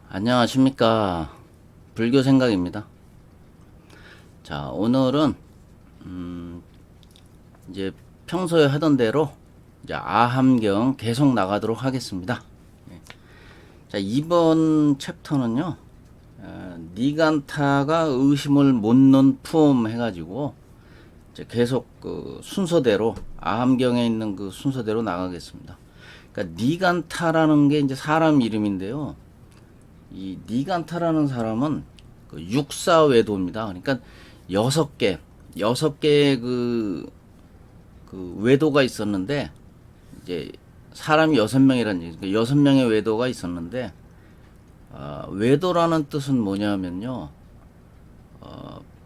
안녕하십니까. 불교 생각입니다. 자, 오늘은, 이제 평소에 하던 대로 이제 아함경 계속 나가도록 하겠습니다. 예. 자, 이번 챕터는요, 니간타가 의심을 못 품 해가지고 이제 계속 그 순서대로, 아함경에 있는 그 순서대로 나가겠습니다. 그러니까 니간타라는 게 이제 사람 이름인데요. 이 니간타라는 사람은 그 육사외도입니다. 그러니까 여섯 개의 그 외도가 있었는데 이제 사람이 6명이라는 얘기. 그러니까 6명의 외도가 있었는데 외도라는 뜻은 뭐냐면요.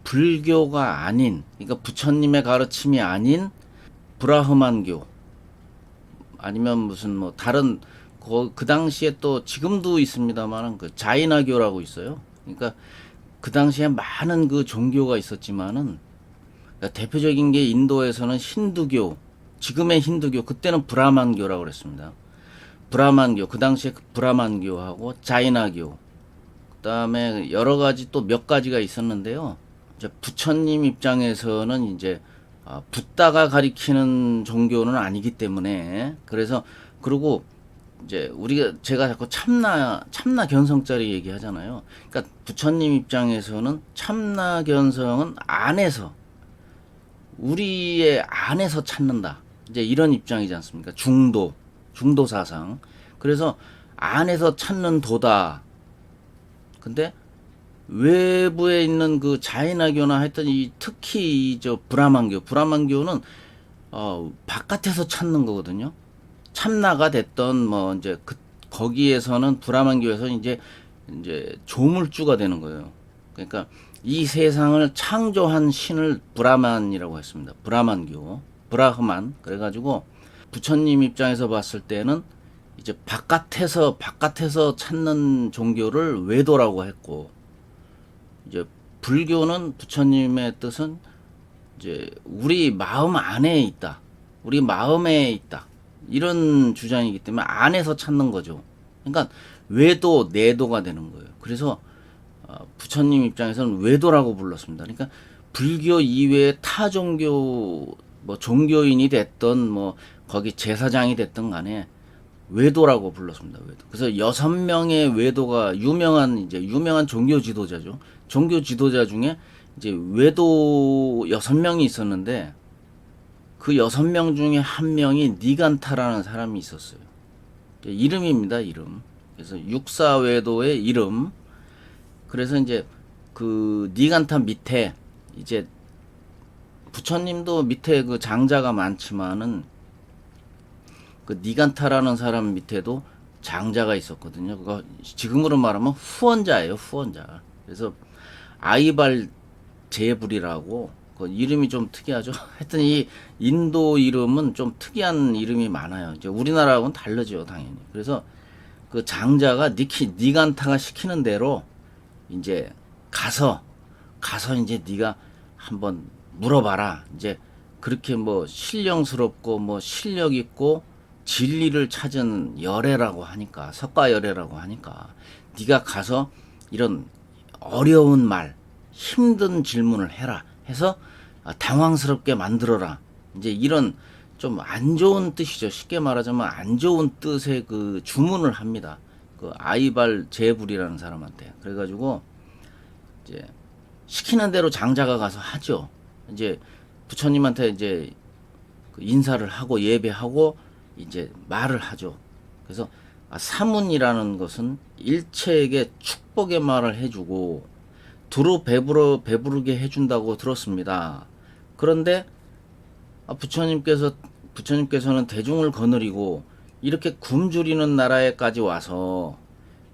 불교가 아닌, 그러니까 부처님의 가르침이 아닌 브라흐만교 아니면 무슨 뭐 다른 그 당시에 또 지금도 있습니다만은 그 자이나교라고 있어요. 그러니까 그 당시에 많은 그 종교가 있었지만은 그러니까 대표적인 게 인도에서는 힌두교, 지금의 힌두교, 그때는 브라만교라고 그랬습니다. 브라만교, 그 당시에 브라만교하고 자이나교, 그다음에 여러 가지 또 몇 가지가 있었는데요. 이제 부처님 입장에서는 이제 붓다가 가리키는 종교는 아니기 때문에 그래서 그리고 이제 제가 자꾸 참나 견성짜리 얘기하잖아요. 그러니까 부처님 입장에서는 참나 견성은 안에서 우리의 안에서 찾는다. 이제 이런 입장이지 않습니까? 중도 사상. 그래서 안에서 찾는 도다. 근데 외부에 있는 그 자이나교나 하여튼 특히 저 브라만교는 바깥에서 찾는 거거든요. 참나가 됐던 뭐 이제 거기에서는 브라만교에서 이제 조물주가 되는 거예요. 그러니까 이 세상을 창조한 신을 브라만이라고 했습니다. 브라흐만. 그래가지고 부처님 입장에서 봤을 때는 이제 바깥에서 찾는 종교를 외도라고 했고, 이제 불교는 부처님의 뜻은 이제 우리 마음 안에 있다. 우리 마음에 있다. 이런 주장이기 때문에 안에서 찾는 거죠. 그러니까 외도, 내도가 되는 거예요. 그래서 부처님 입장에서는 외도라고 불렀습니다. 그러니까 불교 이외에 타 종교 뭐 종교인이 됐던 뭐 거기 제사장이 됐던 간에 외도라고 불렀습니다. 외도. 그래서 6명의 외도가 유명한 종교 지도자죠. 종교 지도자 중에 이제 외도 6명이 있었는데 그 6명 중에 한 명이 니간타라는 사람이 있었어요. 이름입니다, 이름. 그래서 육사외도의 이름. 그래서 이제 그 니간타 밑에 이제 부처님도 밑에 그 장자가 많지만은 그 니간타라는 사람 밑에도 장자가 있었거든요. 그거 지금으로 말하면 후원자예요, 후원자. 그래서 아이발 제불이라고 그 이름이 좀 특이하죠. 하여튼 이 인도 이름은 좀 특이한 이름이 많아요. 이제 우리나라하고는 다르죠, 당연히. 그래서 그 장자가 니간타가 시키는 대로 이제 가서 이제 네가 한번 물어봐라. 이제 그렇게 뭐 신령스럽고 뭐 실력 있고 진리를 찾은 열애라고 하니까 석가열애라고 하니까 네가 가서 이런 어려운 말, 힘든 질문을 해라 해서 당황스럽게 만들어라. 이제 이런 좀 안 좋은 뜻이죠. 쉽게 말하자면 안 좋은 뜻의 그 주문을 합니다. 그 아이발 제불이라는 사람한테. 그래가지고 이제 시키는 대로 장자가 가서 하죠. 이제 부처님한테 이제 그 인사를 하고 예배하고 이제 말을 하죠. 그래서 사문이라는 것은 일체에게 축복의 말을 해주고 두루 배부르게 해준다고 들었습니다. 그런데 부처님께서는 대중을 거느리고 이렇게 굶주리는 나라에까지 와서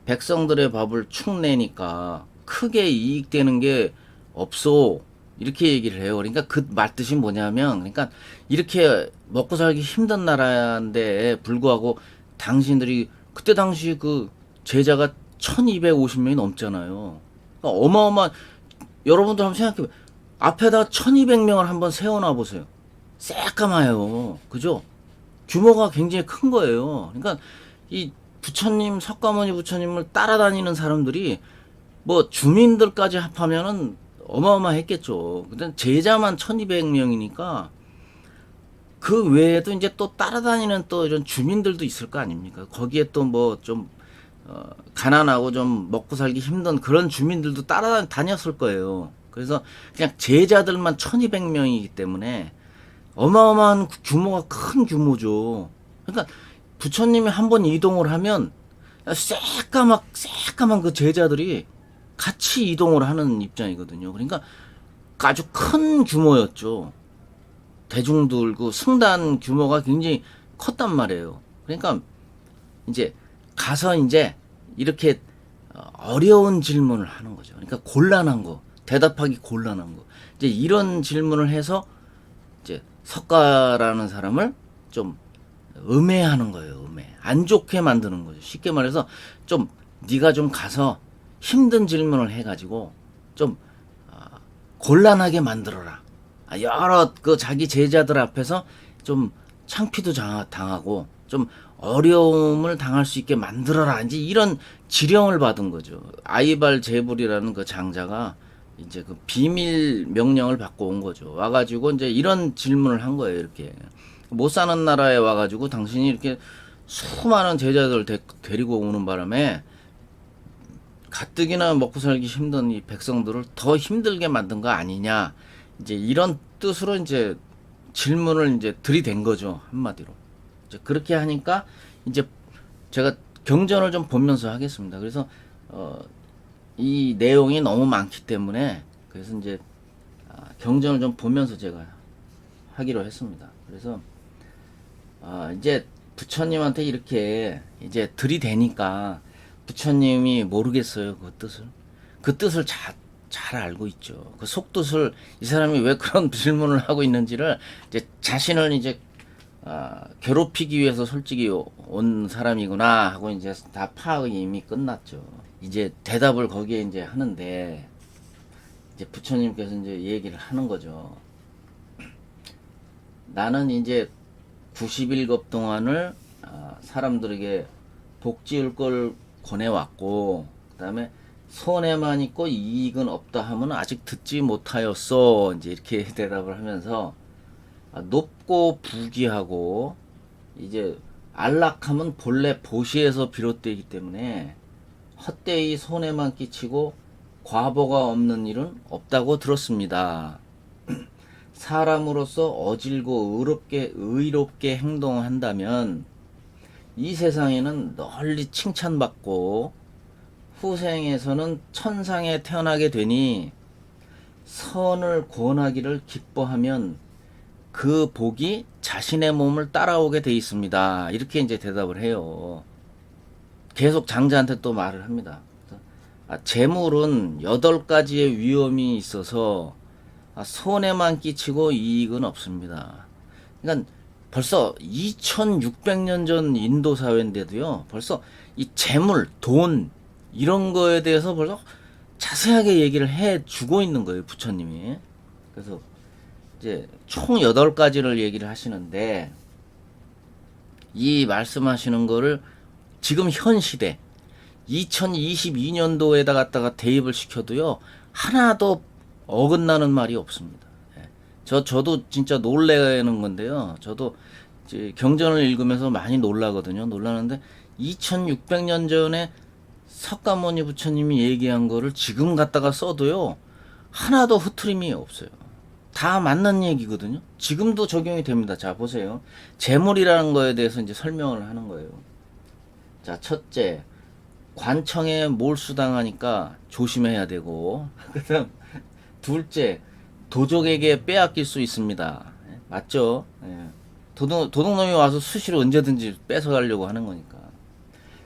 백성들의 밥을 축 내니까 크게 이익되는 게 없어. 이렇게 얘기를 해요. 그러니까 그 말뜻이 뭐냐면, 그러니까 이렇게 먹고 살기 힘든 나라인데 불구하고 당신들이 그때 당시 그 제자가 1250명이 넘잖아요. 그러니까 여러분들 한번 생각해 봐요. 앞에다 1200명을 한번 세워놔 보세요. 새까마요. 그죠? 규모가 굉장히 큰 거예요. 그러니까 이 부처님, 석가모니 부처님을 따라다니는 사람들이 뭐 주민들까지 합하면은 어마어마했겠죠. 근데 제자만 1200명이니까 그 외에도 이제 또 따라다니는 또 이런 주민들도 있을 거 아닙니까? 거기에 또 뭐 좀 가난하고 좀 먹고 살기 힘든 그런 주민들도 따라다녔을 거예요. 그래서 그냥 제자들만 1200명이기 때문에 어마어마한 규모가 큰 규모죠. 그러니까 부처님이 한 번 이동을 하면 새까만 그 제자들이 같이 이동을 하는 입장이거든요. 그러니까 아주 큰 규모였죠. 대중들 그 승단 규모가 굉장히 컸단 말이에요. 그러니까 이제 가서 이제 이렇게 어려운 질문을 하는 거죠. 그러니까 곤란한 거, 대답하기 곤란한 거. 이제 이런 질문을 해서 이제 석가라는 사람을 좀 음해하는 거예요. 음해. 안 좋게 만드는 거죠. 쉽게 말해서 좀 네가 좀 가서 힘든 질문을 해가지고 좀 곤란하게 만들어라. 여러 그 자기 제자들 앞에서 좀 창피도 당하고 좀 어려움을 당할 수 있게 만들어라. 이제 이런 지령을 받은 거죠. 아이발 제불이라는 그 장자가 이제 그 비밀 명령을 받고 온 거죠. 와가지고 이제 이런 질문을 한 거예요. 이렇게 못 사는 나라에 와가지고 당신이 이렇게 수많은 제자들 데리고 오는 바람에 가뜩이나 먹고 살기 힘든 이 백성들을 더 힘들게 만든 거 아니냐. 이제 이런 뜻으로 이제 질문을 이제 들이댄 거죠. 한마디로. 이제 그렇게 하니까 이제 제가 경전을 좀 보면서 하겠습니다. 그래서 이 내용이 너무 많기 때문에 그래서 이제 경전을 좀 보면서 제가 하기로 했습니다. 그래서 이제 부처님한테 이렇게 이제 들이대니까 부처님이 모르겠어요. 그 뜻을. 그 뜻을 잘 알고 있죠. 그 속뜻을 이 사람이 왜 그런 질문을 하고 있는지를 이제 자신을 이제 괴롭히기 위해서 솔직히 온 사람이구나 하고 이제 다 파악이 이미 끝났죠. 이제 대답을 거기에 이제 하는데 이제 부처님께서 이제 얘기를 하는 거죠. 나는 이제 90일겁 동안을 사람들에게 복지할 걸 권해왔고, 그 다음에 손해만 있고 이익은 없다 하면 아직 듣지 못하였어. 이제 이렇게 대답을 하면서 높고 부귀하고 이제 안락함은 본래 보시에서 비롯되기 때문에 헛되이 손해만 끼치고 과보가 없는 일은 없다고 들었습니다. 사람으로서 어질고 의롭게 행동한다면 이 세상에는 널리 칭찬받고 후생에서는 천상에 태어나게 되니 선을 권하기를 기뻐하면 그 복이 자신의 몸을 따라오게 돼 있습니다. 이렇게 이제 대답을 해요. 계속 장자한테 또 말을 합니다. 재물은 8가지의 위험이 있어서 손해만 끼치고 이익은 없습니다. 그러니까 벌써 2600년 전 인도 사회인데도요. 벌써 이 재물, 돈 이런 거에 대해서 벌써 자세하게 얘기를 해 주고 있는 거예요, 부처님이. 그래서 이제 총 8가지를 얘기를 하시는데 이 말씀하시는 거를 지금 현 시대 2022년도에다 갖다가 대입을 시켜도요. 하나도 어긋나는 말이 없습니다. 저도 진짜 놀래는 건데요. 저도 이제 경전을 읽으면서 많이 놀라거든요. 놀라는데 2600년 전에 석가모니 부처님이 얘기한 거를 지금 갖다가 써도요. 하나도 흐트림이 없어요. 다 맞는 얘기거든요. 지금도 적용이 됩니다. 자, 보세요. 재물이라는 거에 대해서 이제 설명을 하는 거예요. 자, 첫째, 관청에 몰수당하니까 조심해야 되고, 그다음 둘째, 도적에게 빼앗길 수 있습니다. 맞죠? 도둑놈이 와서 수시로 언제든지 뺏어가려고 하는 거니까.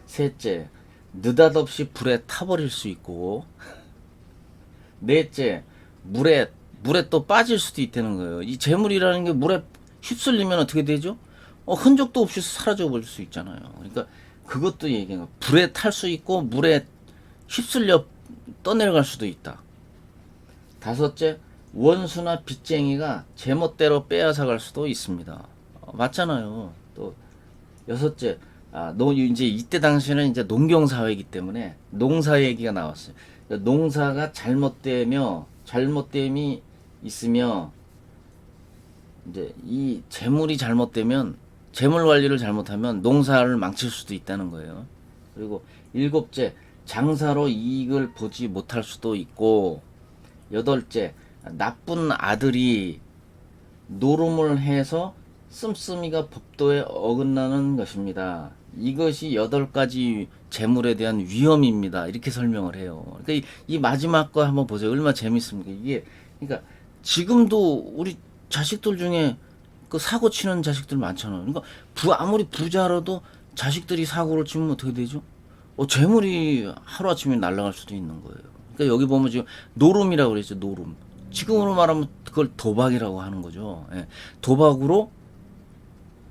셋째, 느닷없이 불에 타버릴 수 있고. 넷째, 물에 또 빠질 수도 있다는 거예요. 이 재물이라는 게 물에 휩쓸리면 어떻게 되죠? 흔적도 없이 사라져 버릴 수 있잖아요. 그러니까 그것도 얘기해요. 불에 탈 수 있고 물에 휩쓸려 떠내려갈 수도 있다. 다섯째, 원수나 빚쟁이가 제멋대로 빼앗아갈 수도 있습니다. 맞잖아요. 또 여섯째, 이제 이때 당시에는 이제 농경 사회이기 때문에 농사 얘기가 나왔어요. 그러니까 농사가 잘못됨이 있으며 이제 이 재물이 잘못되면 재물 관리를 잘못하면 농사를 망칠 수도 있다는 거예요. 그리고 일곱째, 장사로 이익을 보지 못할 수도 있고, 여덟째, 나쁜 아들이 노름을 해서 씀씀이가 법도에 어긋나는 것입니다. 이것이 여덟 가지 재물에 대한 위험입니다. 이렇게 설명을 해요. 그러니까 이 마지막 거 한번 보세요. 얼마나 재밌습니까? 이게 그러니까 지금도 우리 자식들 중에 그 사고 치는 자식들 많잖아요. 그러니까 아무리 부자라도 자식들이 사고를 치면 어떻게 되죠? 재물이 하루아침에 날아갈 수도 있는 거예요. 그러니까 여기 보면 지금 노름이라고 그랬죠. 노름. 지금으로 말하면 그걸 도박이라고 하는 거죠. 예. 도박으로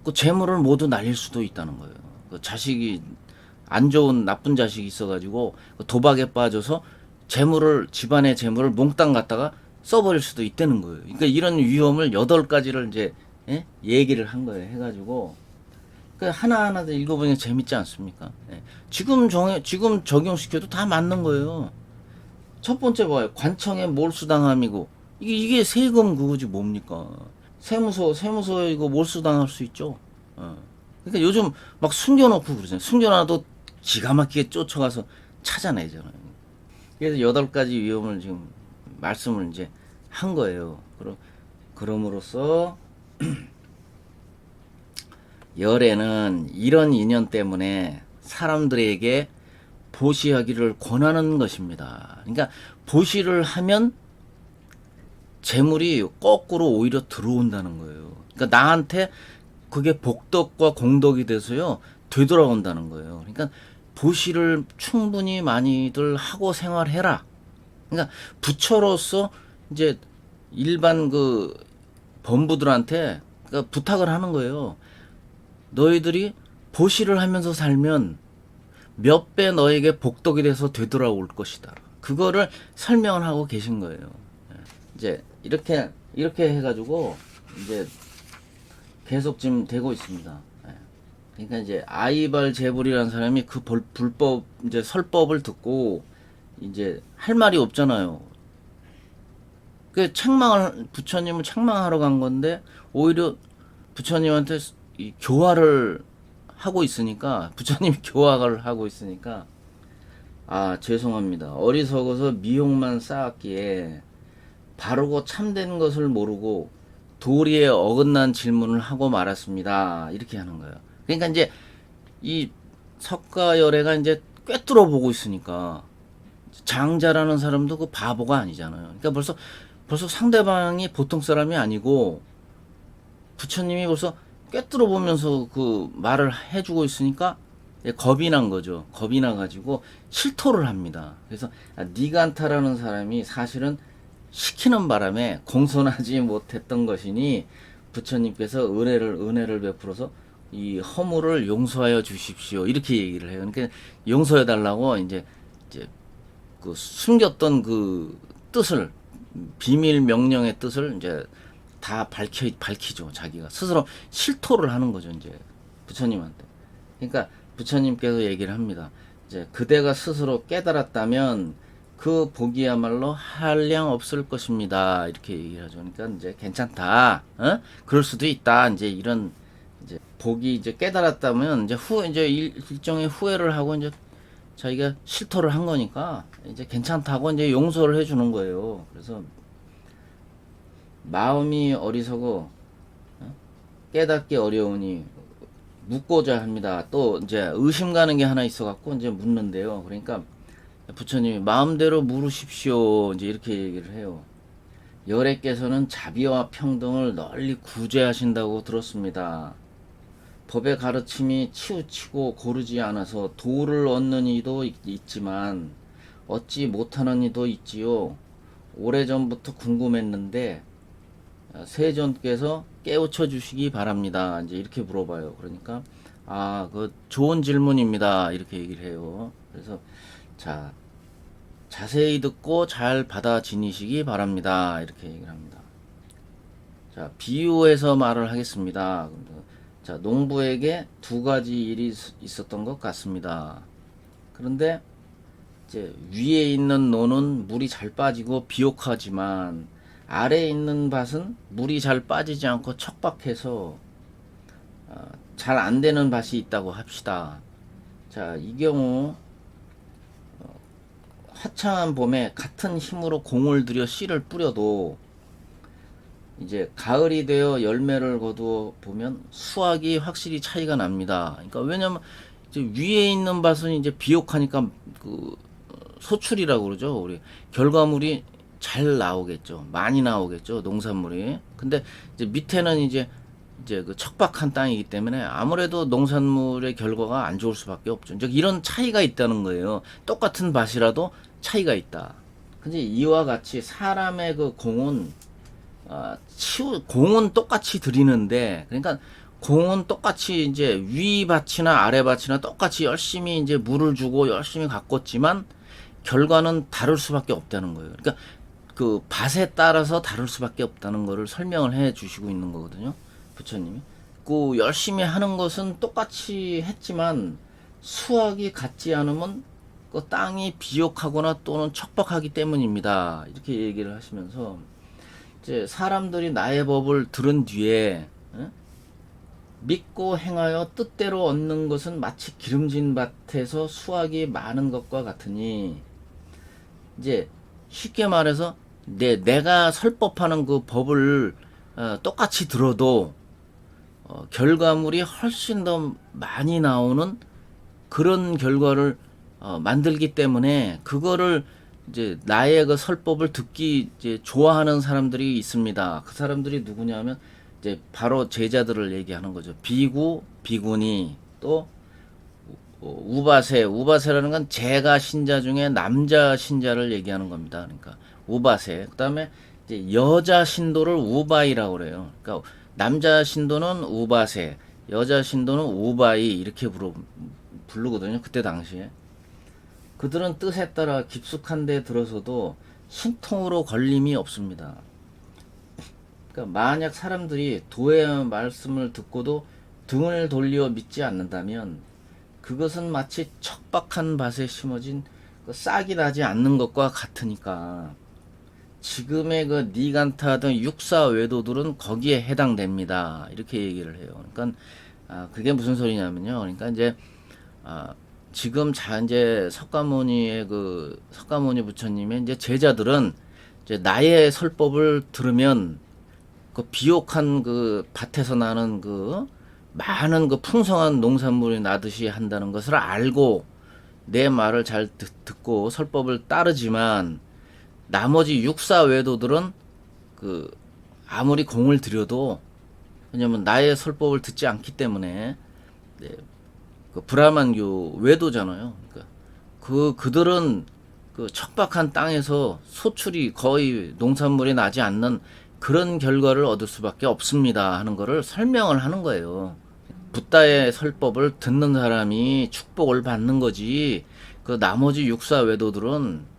그 재물을 모두 날릴 수도 있다는 거예요. 그 자식이 안 좋은 나쁜 자식이 있어가지고 그 도박에 빠져서 집안의 재물을 몽땅 갖다가 써버릴 수도 있다는 거예요. 그러니까 이런 위험을 여덟 가지를 이제 얘기를 한 거예요. 해가지고 그 하나하나 읽어보니까 재밌지 않습니까? 지금 적용시켜도 다 맞는 거예요. 첫 번째 봐요. 관청에 몰수당함이고 이게 세금 그거지 뭡니까? 세무서 이거 몰수당할 수 있죠. 그러니까 요즘 막 숨겨놓고 그러잖아요. 숨겨놔도 기가 막히게 쫓아가서 찾아내잖아요. 그래서 여덟 가지 위험을 지금 말씀을 이제 한 거예요. 그럼으로써 열애는 이런 인연 때문에 사람들에게 보시하기를 권하는 것입니다. 그러니까 보시를 하면 재물이 거꾸로 오히려 들어온다는 거예요. 그러니까 나한테 그게 복덕과 공덕이 돼서요 되돌아온다는 거예요. 그러니까 보시를 충분히 많이들 하고 생활해라. 그러니까 부처로서 이제 일반 그 범부들한테 그러니까 부탁을 하는 거예요. 너희들이 보시를 하면서 살면 몇 배 너에게 복덕이 돼서 되돌아올 것이다. 그거를 설명을 하고 계신 거예요. 이제 이렇게 해가지고 이제 계속 지금 되고 있습니다. 그러니까 이제 아이발 재불이라는 사람이 그 불법 이제 설법을 듣고 이제 할 말이 없잖아요. 그 부처님을 책망하러 간 건데 오히려 부처님한테 이 교화를 하고 있으니까 부처님이 교화를 하고 있으니까 죄송합니다. 어리석어서 미혹만 쌓았기에 바르고 참된 것을 모르고 도리에 어긋난 질문을 하고 말았습니다. 이렇게 하는 거예요. 그러니까 이제 이 석가열애가 이제 꿰뚫어 보고 있으니까 장자라는 사람도 그 바보가 아니잖아요. 그러니까 벌써 상대방이 보통 사람이 아니고 부처님이 벌써 꿰뚫어 보면서 그 말을 해주고 있으니까 겁이 난 거죠. 겁이 나가지고 실토를 합니다. 그래서 니간타라는 사람이 사실은 시키는 바람에 공손하지 못했던 것이니 부처님께서 은혜를 베풀어서 이 허물을 용서하여 주십시오. 이렇게 얘기를 해요. 그러니까 용서해 달라고 이제 그 숨겼던 그 뜻을 비밀 명령의 뜻을 이제 다 밝히죠. 자기가 스스로 실토를 하는 거죠. 이제 부처님한테. 그러니까 부처님께서 얘기를 합니다. 이제 그대가 스스로 깨달았다면 그 복이야말로 한량 없을 것입니다. 이렇게 얘기를 하죠. 그러니까 이제 괜찮다. 그럴 수도 있다. 이제 이런 이제 복이 이제 깨달았다면 이제 일종의 후회를 하고 이제 자기가 실토를 한 거니까 이제 괜찮다고 이제 용서를 해주는 거예요. 그래서 마음이 어리석어 깨닫기 어려우니 묻고자 합니다. 또 이제 의심 가는 게 하나 있어 갖고 이제 묻는데요. 그러니까 부처님이 마음대로 물으십시오. 이제 이렇게 얘기를 해요. 열애께서는 자비와 평등을 널리 구제하신다고 들었습니다. 법의 가르침이 치우치고 고르지 않아서 도를 얻는 이도 있지만 얻지 못하는 이도 있지요. 오래전부터 궁금했는데 세존께서 깨우쳐 주시기 바랍니다. 이제 이렇게 물어봐요. 그러니까 그 좋은 질문입니다. 이렇게 얘기를 해요. 그래서 자세히 듣고 잘 받아 지니시기 바랍니다. 이렇게 얘기를 합니다. 비유해서 말을 하겠습니다. 자, 농부에게 두 가지 일이 있었던 것 같습니다. 그런데 이제 위에 있는 논은 물이 잘 빠지고 비옥하지만 아래에 있는 밭은 물이 잘 빠지지 않고 척박해서 잘 안 되는 밭이 있다고 합시다. 자, 이 경우 화창한 봄에 같은 힘으로 공을 들여 씨를 뿌려도 이제 가을이 되어 열매를 거두어 보면 수확이 확실히 차이가 납니다. 그러니까 왜냐면 이제 위에 있는 밭은 이제 비옥하니까 그 소출이라고 그러죠. 우리 결과물이 잘 나오겠죠. 많이 나오겠죠. 농산물이. 근데 이제 밑에는 이제 그 척박한 땅이기 때문에 아무래도 농산물의 결과가 안 좋을 수밖에 없죠. 즉 이런 차이가 있다는 거예요. 똑같은 밭이라도 차이가 있다. 근데 이와 같이 사람의 그 공은 공은 똑같이 들이는데, 그러니까 공은 똑같이 이제 위 밭이나 아래 밭이나 똑같이 열심히 이제 물을 주고 열심히 가꿨지만 결과는 다를 수밖에 없다는 거예요. 그러니까 그 밭에 따라서 다를 수밖에 없다는 거를 설명을 해 주시고 있는 거거든요. 부처님이. 그 열심히 하는 것은 똑같이 했지만 수확이 같지 않으면 그 땅이 비옥하거나 또는 척박하기 때문입니다. 이렇게 얘기를 하시면서 이제 사람들이 나의 법을 들은 뒤에 믿고 행하여 뜻대로 얻는 것은 마치 기름진 밭에서 수확이 많은 것과 같으니, 이제 쉽게 말해서 내가 설법하는 그 법을 똑같이 들어도 결과물이 훨씬 더 많이 나오는 그런 결과를 만들기 때문에 그거를 이제 나의 그 설법을 듣기 이제 좋아하는 사람들이 있습니다. 그 사람들이 누구냐면 이제 바로 제자들을 얘기하는 거죠. 비구, 비구니, 또 우바세, 우바세라는 건 제가 신자 중에 남자 신자를 얘기하는 겁니다. 그러니까 우바세. 그다음에 이제 여자 신도를 우바이라고 그래요. 그러니까 남자 신도는 우바세, 여자 신도는 우바이 이렇게 부르거든요. 그때 당시에. 그들은 뜻에 따라 깊숙한 데 들어서도 신통으로 걸림이 없습니다. 그러니까 만약 사람들이 도의 말씀을 듣고도 등을 돌려 믿지 않는다면 그것은 마치 척박한 밭에 심어진 싹이 나지 않는 것과 같으니까 지금의 그 니간타 등 육사 외도들은 거기에 해당됩니다. 이렇게 얘기를 해요. 그러니까 그게 무슨 소리냐면요. 그러니까 이제 지금 이제 석가모니 부처님의 이제 제자들은 이제 나의 설법을 들으면 그 비옥한 그 밭에서 나는 그 많은 그 풍성한 농산물이 나듯이 한다는 것을 알고 내 말을 잘 듣고 설법을 따르지만 나머지 육사 외도들은 그 아무리 공을 들여도, 왜냐면 나의 설법을 듣지 않기 때문에 그 브라만교 외도잖아요. 그러니까 그들은 그 척박한 땅에서 소출이 거의 농산물이 나지 않는 그런 결과를 얻을 수밖에 없습니다 하는 거를 설명을 하는 거예요. 붓다의 설법을 듣는 사람이 축복을 받는 거지, 그 나머지 육사 외도들은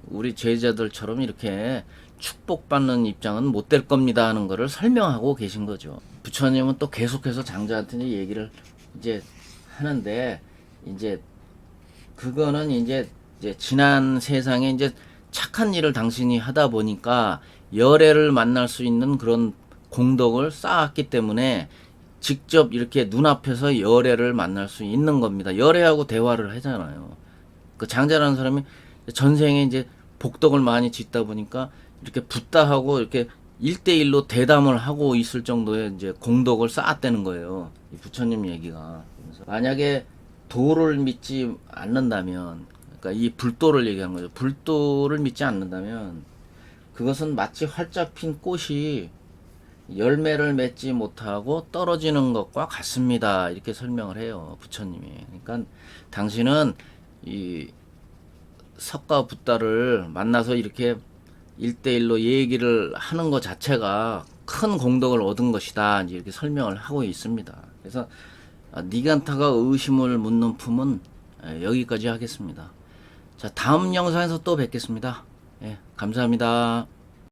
우리 제자들처럼 이렇게 축복받는 입장은 못 될 겁니다 하는 거를 설명하고 계신 거죠. 부처님은 또 계속해서 장자한테 얘기를 이제 하는데, 이제 그거는 이제 지난 세상에 이제 착한 일을 당신이 하다 보니까 열애를 만날 수 있는 그런 공덕을 쌓았기 때문에 직접 이렇게 눈앞에서 열애를 만날 수 있는 겁니다. 열애하고 대화를 하잖아요. 그 장자라는 사람이 전생에 이제 복덕을 많이 짓다 보니까 이렇게 붓다하고 이렇게 1대1로 대담을 하고 있을 정도의 이제 공덕을 쌓았다는 거예요. 이 부처님 얘기가. 그래서 만약에 도를 믿지 않는다면, 그러니까 이 불도를 얘기하는 거죠. 불도를 믿지 않는다면 그것은 마치 활짝 핀 꽃이 열매를 맺지 못하고 떨어지는 것과 같습니다. 이렇게 설명을 해요. 부처님이. 그러니까 당신은 이 석가 붓다를 만나서 이렇게 1대1로 얘기를 하는 것 자체가 큰 공덕을 얻은 것이다. 이렇게 설명을 하고 있습니다. 그래서 니간타가 의심을 묻는 품은 여기까지 하겠습니다. 자, 다음 영상에서 또 뵙겠습니다. 예, 감사합니다.